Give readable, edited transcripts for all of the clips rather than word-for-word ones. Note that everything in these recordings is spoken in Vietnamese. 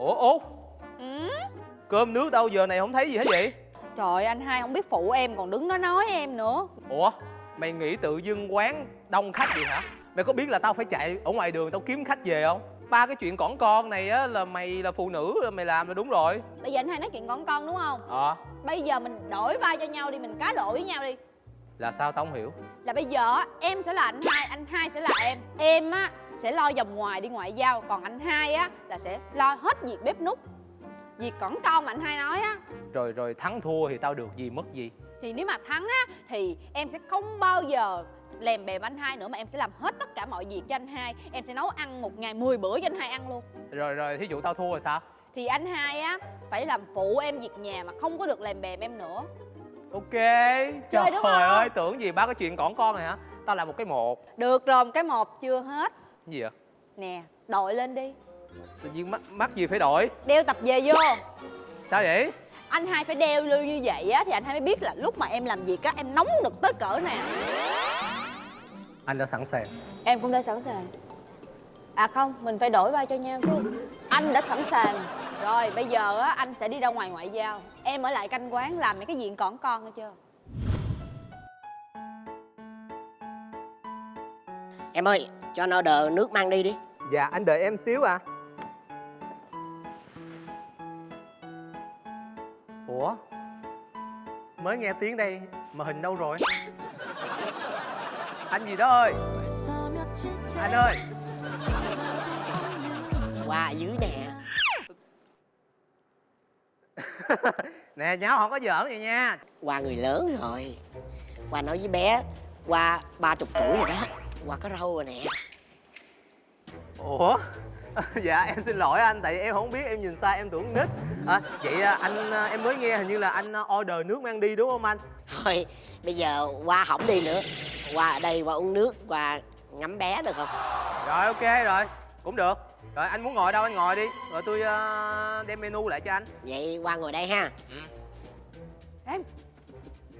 Ủa Út, Ừ? cơm nước đâu giờ này không thấy gì hết vậy? Trời, anh hai không biết phụ em còn đứng đó nói em nữa. Ủa, mày nghĩ tự dưng quán đông khách gì hả? Mày có biết là tao phải chạy ở ngoài đường tao kiếm khách về không? Ba cái chuyện cỏn con này á là mày là phụ nữ là mày làm là đúng rồi. Bây giờ anh hai nói chuyện con đúng không? Bây giờ mình đổi vai cho nhau đi, mình cá độ với nhau đi. Là sao tao không hiểu? Là bây giờ á, em sẽ là anh hai sẽ là em. Em á sẽ lo vòng ngoài đi ngoại giao, còn anh hai á là sẽ lo hết việc bếp núc. Việc cỏn con mà anh hai nói á. Rồi thắng thua thì tao được gì mất gì? Thì nếu mà thắng á thì em sẽ không bao giờ lèm bèm anh hai nữa, mà em sẽ làm hết tất cả mọi việc cho anh hai. Em sẽ nấu ăn một ngày 10 bữa cho anh hai ăn luôn. Rồi thí dụ tao thua rồi sao? Thì anh hai á phải làm phụ em việc nhà mà không có được lèm bèm em nữa. Ok. Chơi đúng không? Trời ơi, tưởng gì ba cái chuyện cỏn con này hả? Tao làm một cái một. Được rồi, cái một chưa hết. Cái gì vậy? Nè, đội lên đi. Tự nhiên mắc gì phải đổi? Đeo tập về vô. Sao vậy? Anh hai phải đeo lưu như vậy á thì anh hai mới biết là lúc mà em làm việc á em nóng nực tới cỡ nào. Anh đã sẵn sàng. Em cũng đã sẵn sàng. À không, mình phải đổi vai cho nhau chứ. Anh đã sẵn sàng. Rồi bây giờ á anh sẽ đi ra ngoài ngoại giao, em ở lại canh quán làm mấy cái chuyện cỏn con nghe chưa? Em ơi, cho anh order nước mang đi. Dạ anh đợi em xíu à. Ủa, mới nghe tiếng đây mà hình đâu rồi? Anh gì đó ơi. Anh ơi. Qua ở dưới nè. Nè nháo không có giỡn vậy nha. Qua người lớn rồi. Qua nói với bé qua 30 tuổi rồi đó. Qua có râu rồi nè. Ủa? Dạ em xin lỗi anh, tại em không biết, em nhìn sai em tưởng nít. Vậy anh em mới nghe hình như là anh order nước mang đi đúng không anh? Thôi bây giờ qua không đi nữa. Qua ở đây qua uống nước, qua ngắm bé được không? Rồi ok rồi, cũng được. Rồi anh muốn ngồi đâu anh ngồi đi, rồi tôi đem menu lại cho anh. Vậy qua ngồi đây ha. Em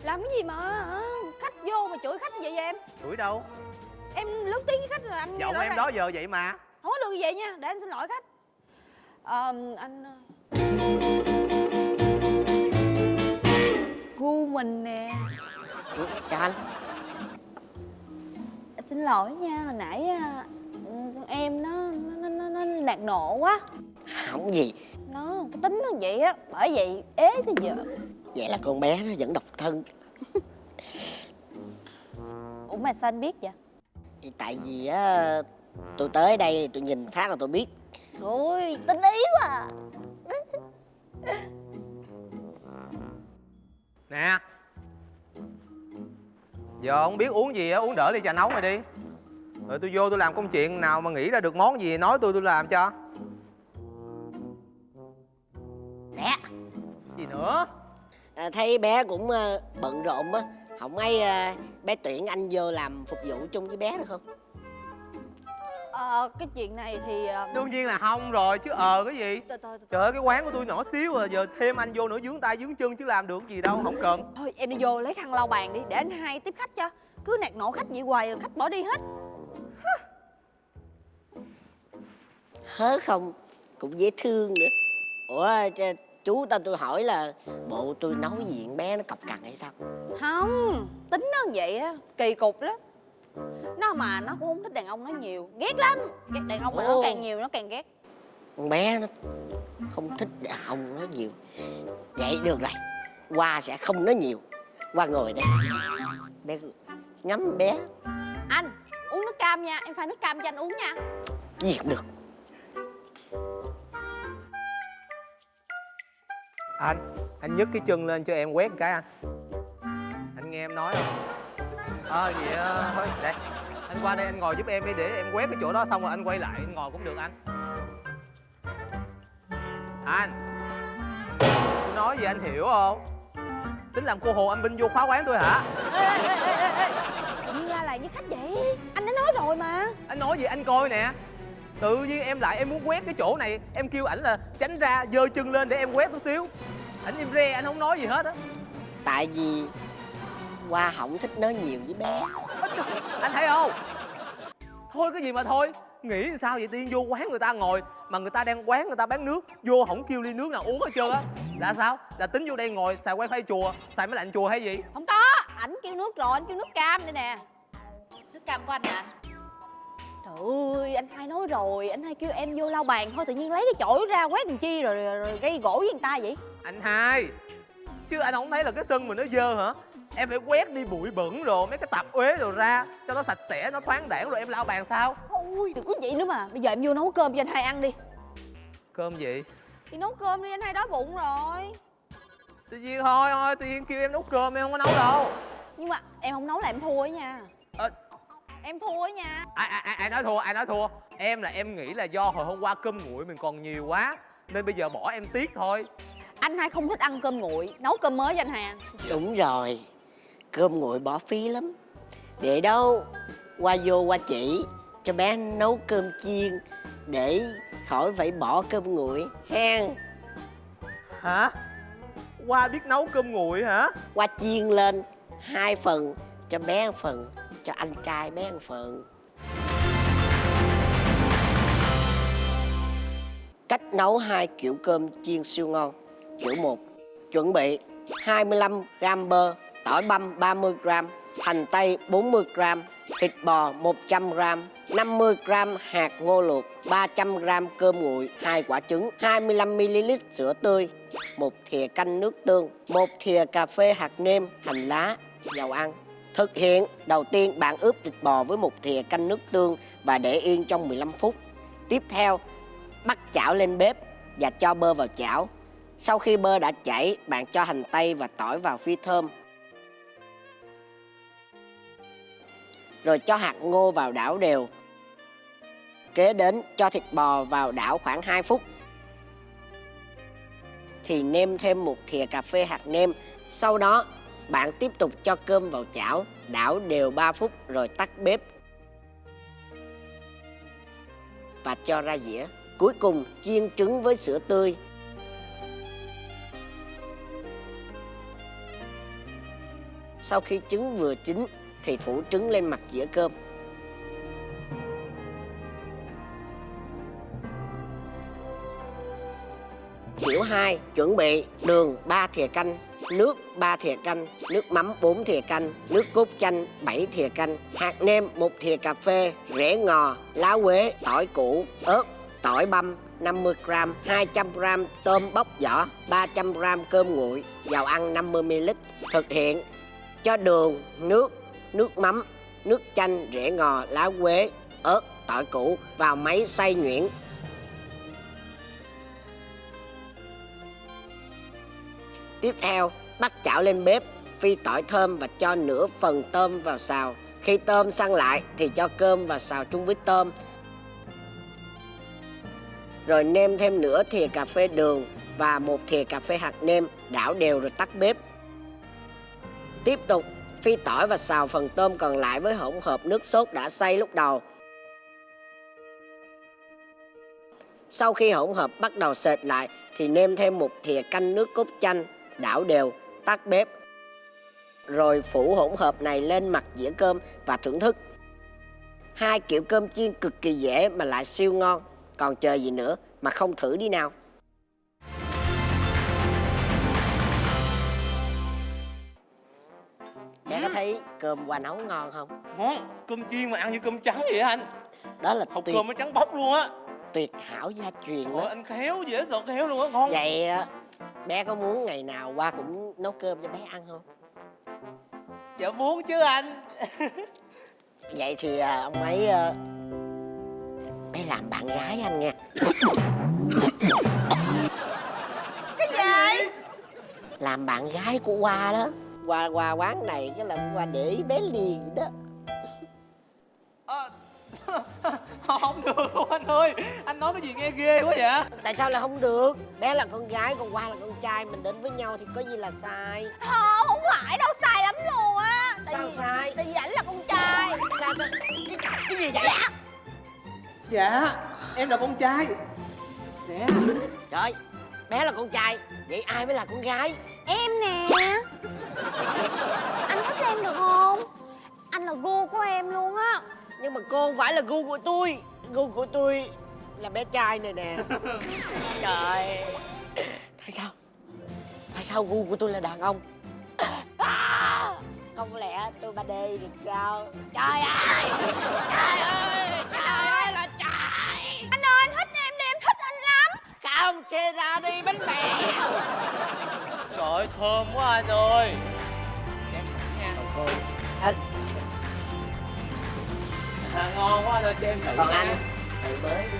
làm cái gì mà khách vô mà chửi khách như vậy em? Chửi đâu? Em lớn tiếng với khách rồi anh nghe Giọng rõ em ràng. đó giờ vậy mà. Không có được như vậy nha, để anh xin lỗi khách. Anh gu mình nè. Chào anh. Xin lỗi nha, hồi nãy em nó nạt nộ quá. Không gì. Nó cái tính nó vậy á, bởi vậy ế tới giờ. Vậy là con bé nó vẫn độc thân. Ủa mà sao anh biết vậy? Thì tại vì á tôi tới đây tôi nhìn phát là tôi biết. Ôi, tính ý quá à. Nè, giờ không biết uống gì á, uống đỡ ly trà nóng này đi. Rồi tôi vô tôi làm công chuyện nào mà nghĩ ra được món gì nói tôi làm cho. Bé. Gì nữa? Thấy bé cũng bận rộn á. Không ấy bé tuyển anh vô làm phục vụ chung với bé được không? Cái chuyện này thì Đương nhiên là không rồi chứ cái gì. Trời ơi cái quán của tôi nhỏ xíu à, giờ thêm anh vô nữa vướng tay vướng chân chứ làm được gì đâu, không cần. thôi em đi vô lấy khăn lau bàn đi, để anh hai tiếp khách cho. Cứ nạt nộ khách vậy hoài rồi khách bỏ đi hết. Hớ không cũng dễ thương nữa. Ủa chú tôi hỏi là bộ tôi nấu gì con bé nó cọc cằn hay sao? Không, tính nó vậy á, kỳ cục lắm. Nó mà nó cũng không thích đàn ông nó nhiều, ghét lắm. Ghét đàn ông mà nó càng nhiều nó càng ghét. Con bé nó không thích đàn ông nó nhiều. Vậy được rồi, Hoa sẽ không nói nhiều. Hoa ngồi đây, bé ngắm bé. Anh uống nước cam nha, em pha nước cam cho anh uống nha. Gì cũng được. Anh nhấc cái chân lên cho em quét một cái anh. Anh nghe em nói không? Vậy thôi đây. Anh qua đây anh ngồi giúp em đi, để em quét cái chỗ đó xong rồi anh quay lại anh ngồi cũng được anh. Anh, tôi nói gì anh hiểu không? Tính làm cô Hồ Anh Binh vô khóa quán tôi hả? Ê. Tự ra là với khách vậy. Anh đã nói rồi mà. Anh nói gì anh coi nè. Tự nhiên em lại em muốn quét cái chỗ này, em kêu ảnh là tránh ra giơ chân lên để em quét chút xíu. Ảnh im re, anh không nói gì hết á. Tại vì Hoa không thích nói nhiều với bé. Anh thấy không? Thôi cái gì mà thôi. Nghĩ sao vậy Tiên? Vô quán người ta ngồi mà người ta đang quán người ta bán nước, vô không kêu ly nước nào uống hết trơn á. Là sao? Là tính vô đây ngồi xài wifi chùa, xài máy lạnh chùa hay gì? Không có, ảnh kêu nước rồi, anh kêu nước cam đây nè. Nước cam của anh nè anh. Trời ơi, anh hai nói rồi, anh hai kêu em vô lau bàn thôi, tự nhiên lấy cái chổi ra quét làm chi rồi gây gỗ với người ta vậy? Anh hai, chứ anh không thấy là cái sân mình nó dơ hả? Em phải quét đi bụi bẩn rồi mấy cái tạp uế rồi ra cho nó sạch sẽ, nó thoáng đãng rồi em lau bàn sao? Ôi, đừng có vậy nữa mà. Bây giờ em vô nấu cơm cho anh hai ăn đi. Cơm gì? Thì nấu cơm đi, anh hai đói bụng rồi. Tự nhiên thôi, tự nhiên kêu em nấu cơm em không có nấu đâu. Nhưng mà em không nấu là em thua ấy nha. Ờ, Em thua ấy nha. ai nói thua, ai nói thua? Em là em nghĩ là do hồi hôm qua cơm nguội mình còn nhiều quá nên bây giờ bỏ em tiếc thôi. Anh hai không thích ăn cơm nguội, nấu cơm mới cho anh hai ăn. Đúng rồi, cơm nguội bỏ phí lắm. Để đâu qua vô qua chỉ cho bé nấu cơm chiên để khỏi phải bỏ cơm nguội hen. Hả? Qua biết nấu cơm nguội hả? Qua chiên lên 2 phần, cho bé 1 phần, cho anh trai bé 1 phần. Cách nấu 2 kiểu cơm chiên siêu ngon. Kiểu 1: chuẩn bị 25g bơ, tỏi băm 30g, hành tây 40g, thịt bò 100g, 50g hạt ngô luộc, 300g cơm nguội, 2 quả trứng, 25ml sữa tươi, 1 thìa canh nước tương, 1 thìa cà phê hạt nêm, hành lá, dầu ăn. Thực hiện: đầu tiên bạn ướp thịt bò với 1 thìa canh nước tương và để yên trong 15 phút. Tiếp theo, bắt chảo lên bếp và cho bơ vào chảo. Sau khi bơ đã chảy, bạn cho hành tây và tỏi vào phi thơm. Rồi cho hạt ngô vào đảo đều. Kế đến cho thịt bò vào đảo khoảng 2 phút. Thì nêm thêm 1 thìa cà phê hạt nêm. Sau đó bạn tiếp tục cho cơm vào chảo, đảo đều 3 phút rồi tắt bếp và cho ra dĩa. Cuối cùng chiên trứng với sữa tươi. Sau khi trứng vừa chín thì phủ trứng lên mặt dĩa cơm. Kiểu 2: chuẩn bị đường 3 thìa canh, nước 3 thìa canh, nước mắm 4 thìa canh, nước cốt chanh 7 thìa canh, hạt nêm 1 thìa cà phê, rễ ngò, lá quế, tỏi củ, ớt, tỏi băm 50g, 200g tôm bóc vỏ, 300g cơm nguội, dầu ăn 50ml. Thực hiện: cho đường, nước mắm, nước chanh, rễ ngò, lá quế, ớt, tỏi củ vào máy xay nhuyễn. Tiếp theo, bắt chảo lên bếp, phi tỏi thơm và cho nửa phần tôm vào xào. Khi tôm săn lại thì cho cơm và xào chung với tôm. Rồi nêm thêm nửa thìa cà phê đường và 1 thìa cà phê hạt nêm, đảo đều rồi tắt bếp. Tiếp tục phi tỏi và xào phần tôm còn lại với hỗn hợp nước sốt đã xay lúc đầu. Sau khi hỗn hợp bắt đầu sệt lại thì nêm thêm 1 thìa canh nước cốt chanh, đảo đều, tắt bếp. Rồi phủ hỗn hợp này lên mặt dĩa cơm và thưởng thức. 2 kiểu cơm chiên cực kỳ dễ mà lại siêu ngon. Còn chờ gì nữa mà không thử đi nào. Bé có thấy cơm qua nấu ngon không? Ngon, cơm chiên mà ăn như cơm trắng vậy anh. Đó là Hộp cơm nó trắng bóc luôn á. tuyệt hảo gia truyền Ủa, đó. anh khéo dễ sợ khéo luôn á, ngon. Vậy bé có muốn ngày nào qua cũng nấu cơm cho bé ăn không? Dạ muốn chứ anh. Vậy thì ông ấy bé làm bạn gái anh nha. Cái gì? Làm bạn gái của Hoa đó. Qua quán này cái là Hoa để ý bé liền vậy đó. Không được luôn anh ơi. Anh nói cái gì nghe ghê quá vậy. Tại sao là không được? Bé là con gái còn Hoa là con trai, mình đến với nhau thì có gì là sai. Không, không phải đâu, sai lắm luôn á. Sao sai? Tại vì ảnh là con trai. Sao cái gì vậy? Dạ, em là con trai. Nè. Trời, bé là con trai, vậy ai mới là con gái? Em nè. Anh thích em được không? Anh là gu của em luôn á. Nhưng mà cô không phải là gu của tôi. Gu của tôi là bé trai này nè. Trời. Tại sao gu của tôi là đàn ông? Không lẽ tôi 3D được sao? Trời ơi. Trời ơi. Trời ơi là trời. Anh ơi, anh thích em đi, em thích anh lắm. Không, xe ra đi bánh bèo. Trời ơi, thơm quá anh ơi. Em nha. Anh. Ngon quá anh ơi, cho em thử Còn nha. anh. Thử mới đi.